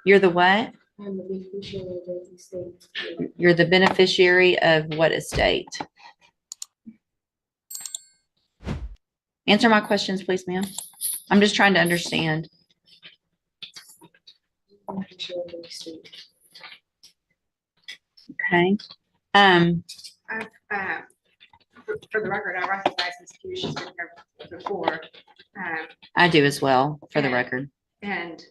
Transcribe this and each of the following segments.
You're the what? I'm the beneficiary of the estate. You're the beneficiary of what estate? Answer my questions, please, ma'am. I'm just trying to understand. Beneficiary of the estate. Okay. For the record, I recognize Ms. Pugh. She's been here before. I do as well, for the record. And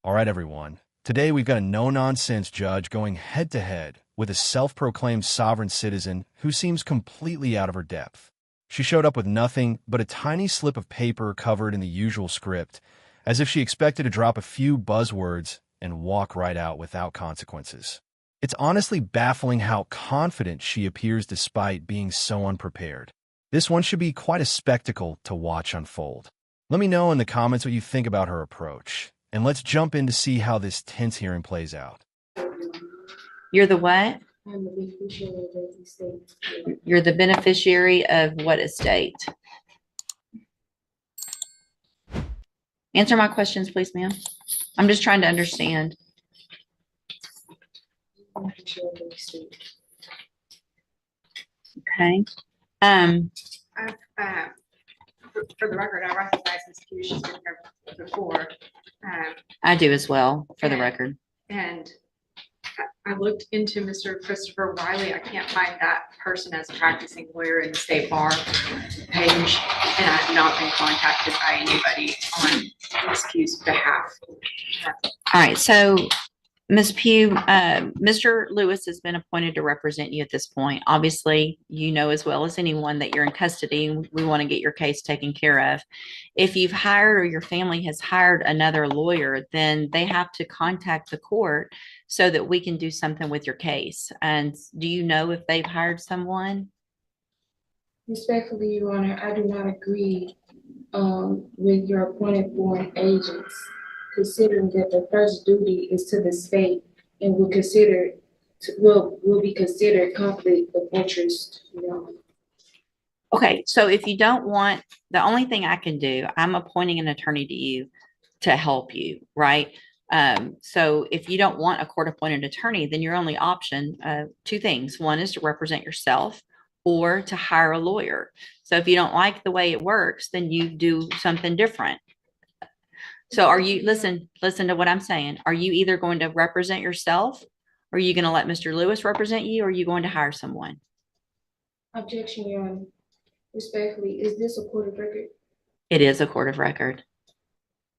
All right, everyone. Today we've got a no-nonsense judge going head-to-head with a self-proclaimed sovereign citizen who seems completely out of her depth. She showed up with nothing but a tiny slip of paper covered in the usual script, as if she expected to drop a few buzzwords and walk right out without consequences. It's honestly baffling how confident she appears despite being so unprepared. This one should be quite a spectacle to watch unfold. Let me know in the comments what you think about her approach, and let's jump in to see how this tense hearing plays out. You're the what? I'm the beneficiary of the estate. You're the beneficiary of what estate? Answer my questions, please, ma'am. I'm just trying to understand. Beneficiary of the estate. Okay. for the record, I recognize Ms. Pugh. She's been here before. I do as well, for the record. And I looked into Mr. Christopher Wiley. I can't find that person as a practicing lawyer in the state bar page, and I have not been contacted by anybody on Ms. Pugh's behalf. All right, so Ms. Pugh, Mr. Lewis has been appointed to represent you at this point. Obviously, you know as well as anyone that you're in custody and we want to get your case taken care of. If you've hired or your family has hired another lawyer, then they have to contact the court so that we can do something with your case. And do you know if they've hired someone? Respectfully, Your Honor, I do not agree with your appointed foreign agents, considering that the first duty is to the state and will be considered conflict of interest. You know? Okay, so if you don't want, the only thing I can do, I'm appointing an attorney to you to help you, right? So if you don't want a court-appointed attorney, then your only option, two things. One is to represent yourself or to hire a lawyer. So if you don't like the way it works, then you do something different. So are you, listen to what I'm saying. Are you either going to represent yourself? Or are you going to let Mr. Lewis represent you? Or are you going to hire someone? Objection, Your Honor. Respectfully, is this a court of record? It is a court of record.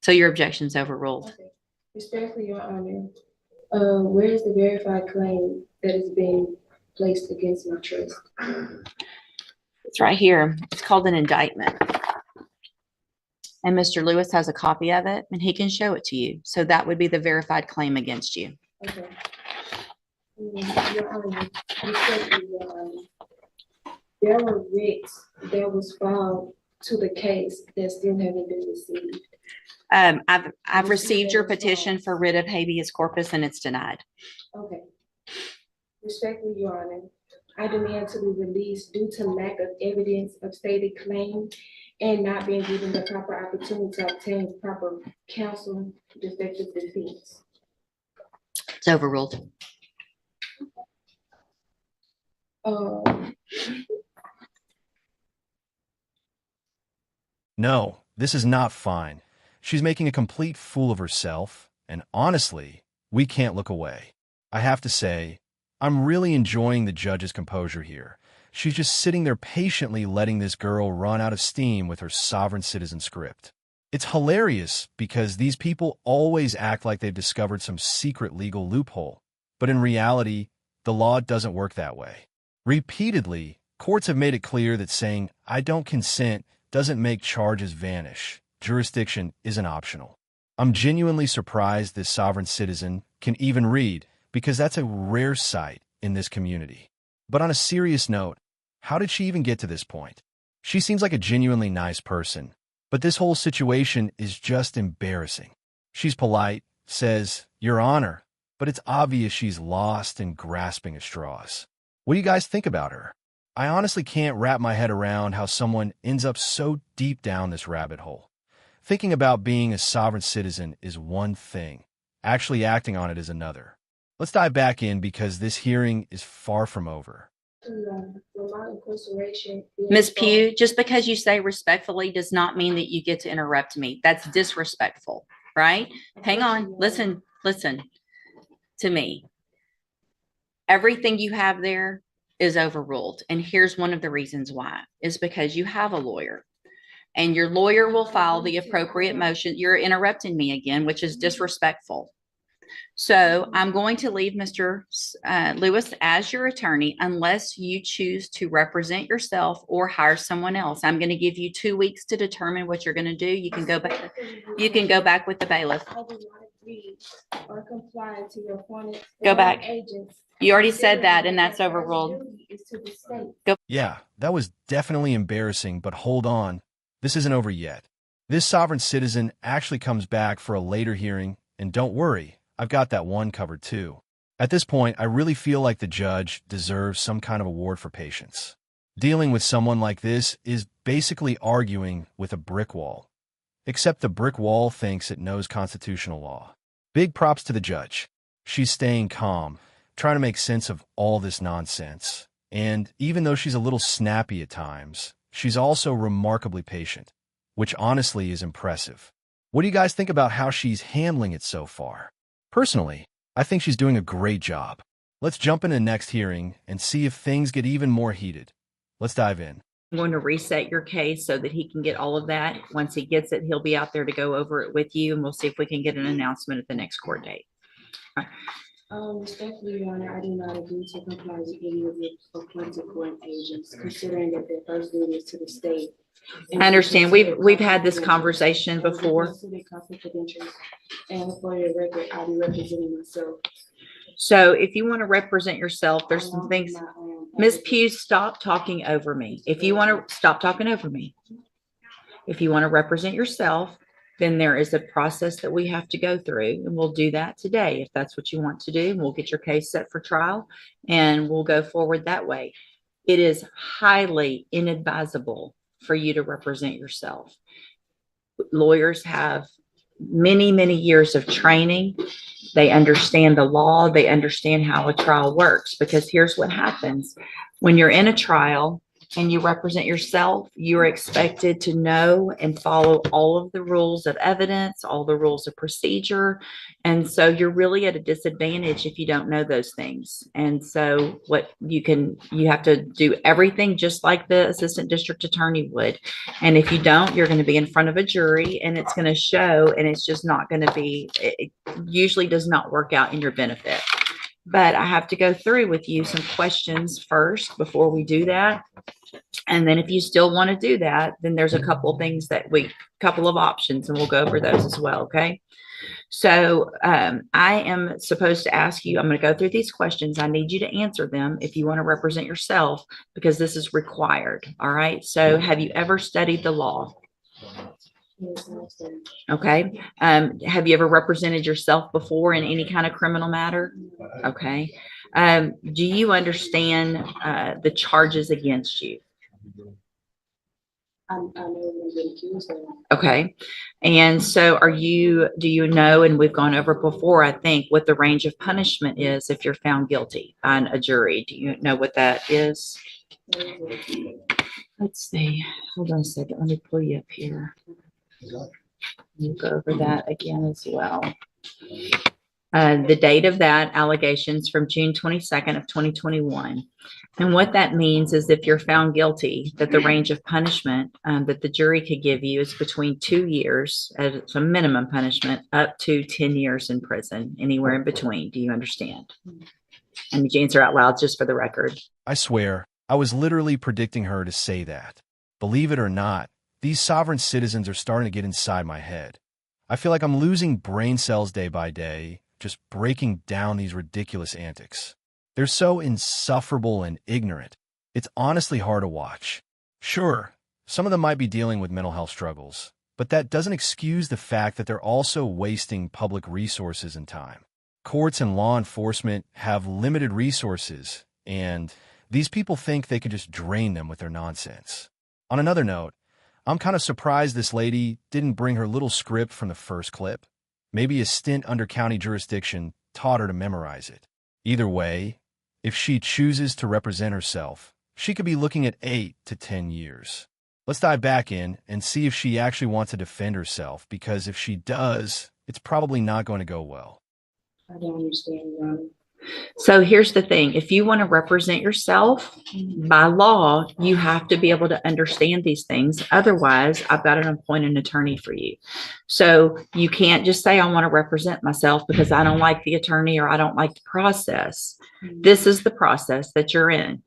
So your objection's overruled. Okay. Respectfully, Your Honor, where is the verified claim that is being placed against my trust? It's right here. It's called an indictment. And Mr. Lewis has a copy of it and he can show it to you. So that would be the verified claim against you. Okay. Your Honor, respectfully, Your Honor, there were writs that was filed to the case that still haven't been received. I've received your petition for writ of habeas corpus and it's denied. Okay. Respectfully, Your Honor, I demand to be released due to lack of evidence of stated claim and not being given the proper opportunity to obtain proper counsel, defective defense. It's overruled. No, this is not fine. She's making a complete fool of herself, and honestly, we can't look away. I have to say, I'm really enjoying the judge's composure here. She's just sitting there patiently letting this girl run out of steam with her sovereign citizen script. It's hilarious because these people always act like they've discovered some secret legal loophole, but in reality, the law doesn't work that way. Repeatedly, courts have made it clear that saying, "I don't consent," doesn't make charges vanish. Jurisdiction isn't optional. I'm genuinely surprised this sovereign citizen can even read, because that's a rare sight in this community. But on a serious note, how did she even get to this point? She seems like a genuinely nice person, but this whole situation is just embarrassing. She's polite, says, "Your Honor," but it's obvious she's lost and grasping at straws. What do you guys think about her? I honestly can't wrap my head around how someone ends up so deep down this rabbit hole. Thinking about being a sovereign citizen is one thing, Actually acting on it is another. Let's dive back in because this hearing is far from over. For my incarceration. Ms. Pugh, just because you say respectfully does not mean that you get to interrupt me. That's disrespectful, right? Hang on, listen to me. Everything you have there is overruled. And here's one of the reasons why, is because you have a lawyer. And your lawyer will file the appropriate motion. You're interrupting me again, which is disrespectful. So I'm going to leave Mr. Lewis as your attorney unless you choose to represent yourself or hire someone else. I'm going to give you 2 weeks to determine what you're going to do. You can go back. You can go back with the bailiff. I do not agree or comply to your appointed. Go back. Agents. You already said that, and that's overruled. Yeah, that was definitely embarrassing, but hold on. This isn't over yet. This sovereign citizen actually comes back for a later hearing, and don't worry, I've got that one covered too. At this point, I really feel like the judge deserves some kind of award for patience. Dealing with someone like this is basically arguing with a brick wall. Except the brick wall thinks it knows constitutional law. Big props to the judge. She's staying calm, trying to make sense of all this nonsense. And even though she's a little snappy at times, she's also remarkably patient, which honestly is impressive. What do you guys think about how she's handling it so far? Personally, I think she's doing a great job. Let's jump into the next hearing and see if things get even more heated. Let's dive in. I'm going to reset your case so that he can get all of that. Once he gets it, he'll be out there to go over it with you, and we'll see if we can get an announcement at the next court date. Respectfully, Your Honor, I do not agree to comply with any of your appointed court agents, considering that their first duty is to the state. I understand. We've had this conversation before. And for your record, I'll be representing myself. So if you want to represent yourself, there's some things. Ms. Pugh, stop talking over me. If you want to stop talking over me. If you want to represent yourself, then there is a process that we have to go through, and we'll do that today. If that's what you want to do, we'll get your case set for trial and we'll go forward that way. It is highly inadvisable for you to represent yourself. Lawyers have many, many years of training. They understand the law. They understand how a trial works, because here's what happens. When you're in a trial and you represent yourself, you're expected to know and follow all of the rules of evidence, all the rules of procedure. And so you're really at a disadvantage if you don't know those things. And so you have to do everything just like the assistant district attorney would. And if you don't, you're going to be in front of a jury and it's going to show, and it's just not going to be, it usually does not work out in your benefit. But I have to go through with you some questions first before we do that. And then if you still want to do that, then there's a couple of things couple of options, and we'll go over those as well. Okay. So I am supposed to ask you, I'm going to go through these questions. I need you to answer them if you want to represent yourself, because this is required. All right. So have you ever studied the law? Okay. Have you ever represented yourself before in any kind of criminal matter? Okay. Do you understand the charges against you? I know we've been accused of. Okay. And so do you know, and we've gone over before, I think, what the range of punishment is if you're found guilty on a jury? Do you know what that is? Let's see. Hold on a second. Let me pull you up here. We'll go over that again as well. The date of that allegations from June 22nd of 2021. And what that means is if you're found guilty, that the range of punishment that the jury could give you is between 2 years as a minimum punishment up to 10 years in prison, anywhere in between. Do you understand? And you answer out loud just for the record. I swear, I was literally predicting her to say that. Believe it or not, these sovereign citizens are starting to get inside my head. I feel like I'm losing brain cells day by day, just breaking down these ridiculous antics. They're so insufferable and ignorant. It's honestly hard to watch. Sure, some of them might be dealing with mental health struggles, but that doesn't excuse the fact that they're also wasting public resources and time. Courts and law enforcement have limited resources, and these people think they can just drain them with their nonsense. On another note, I'm kind of surprised this lady didn't bring her little script from the first clip. Maybe a stint under county jurisdiction taught her to memorize it. Either way, if she chooses to represent herself, she could be looking at 8 to 10 years. Let's dive back in and see if she actually wants to defend herself, because if she does, it's probably not going to go well. I don't understand, Your Honor. So here's the thing. If you want to represent yourself, by law, you have to be able to understand these things. Otherwise, I've got to appoint an attorney for you. So you can't just say, I want to represent myself because I don't like the attorney or I don't like the process. This is the process that you're in.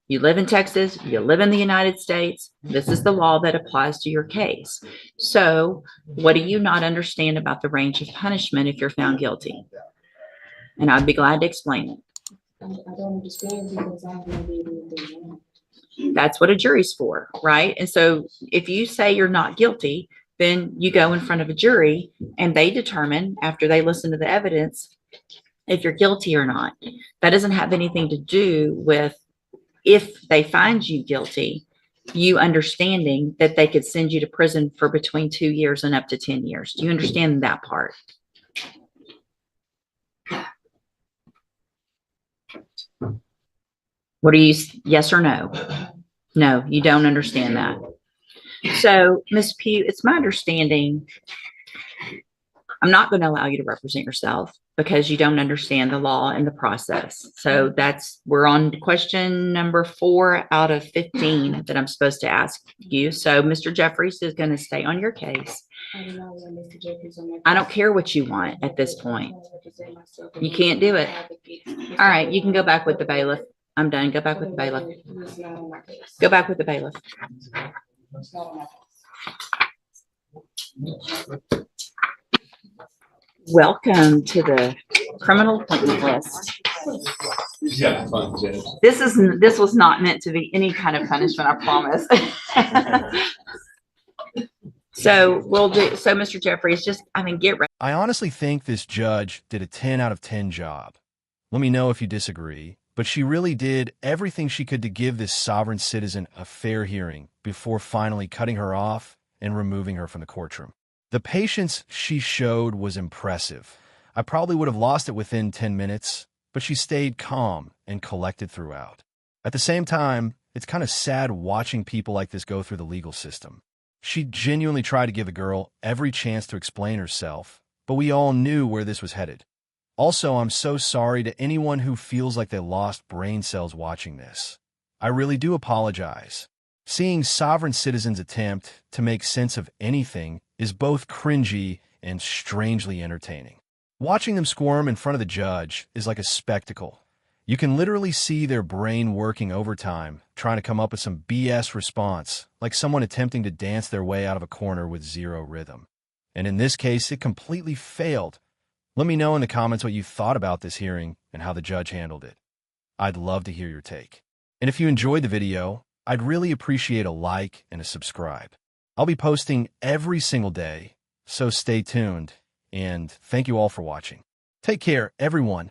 You live in Texas, you live in the United States. This is the law that applies to your case. So what do you not understand about the range of punishment if you're found guilty? And I'd be glad to explain it. I don't understand because I haven't did anything wrong. That's what a jury's for, right? And so if you say you're not guilty, then you go in front of a jury and they determine, after they listen to the evidence, if you're guilty or not. That doesn't have anything to do with if they find you guilty, you understanding that they could send you to prison for between 2 years and up to 10 years. Do you understand that part? What are you, yes or no? No, you don't understand that. So, Ms. Pugh, it's my understanding, I'm not going to allow you to represent yourself because you don't understand the law and the process. So we're on question number 4 out of 15 that I'm supposed to ask you. So Mr. Jeffries is going to stay on your case. I don't care what you want at this point. You can't do it. All right, you can go back with the bailiff. I'm done. Go back with the bailiff. Go back with the bailiff. Welcome to the criminal appointment list. This was not meant to be any kind of punishment, I promise. So Mr. Jeffries, get ready. I honestly think this judge did a 10 out of 10 job. Let me know if you disagree, but she really did everything she could to give this sovereign citizen a fair hearing before finally cutting her off and removing her from the courtroom. The patience she showed was impressive. I probably would have lost it within 10 minutes, but she stayed calm and collected throughout. At the same time, it's kind of sad watching people like this go through the legal system. She genuinely tried to give the girl every chance to explain herself, but we all knew where this was headed. Also, I'm so sorry to anyone who feels like they lost brain cells watching this. I really do apologize. Seeing sovereign citizens attempt to make sense of anything is both cringy and strangely entertaining. Watching them squirm in front of the judge is like a spectacle. You can literally see their brain working overtime, trying to come up with some BS response, like someone attempting to dance their way out of a corner with zero rhythm. And in this case, it completely failed. Let me know in the comments what you thought about this hearing and how the judge handled it. I'd love to hear your take. And if you enjoyed the video, I'd really appreciate a like and a subscribe. I'll be posting every single day, so stay tuned, and thank you all for watching. Take care, everyone.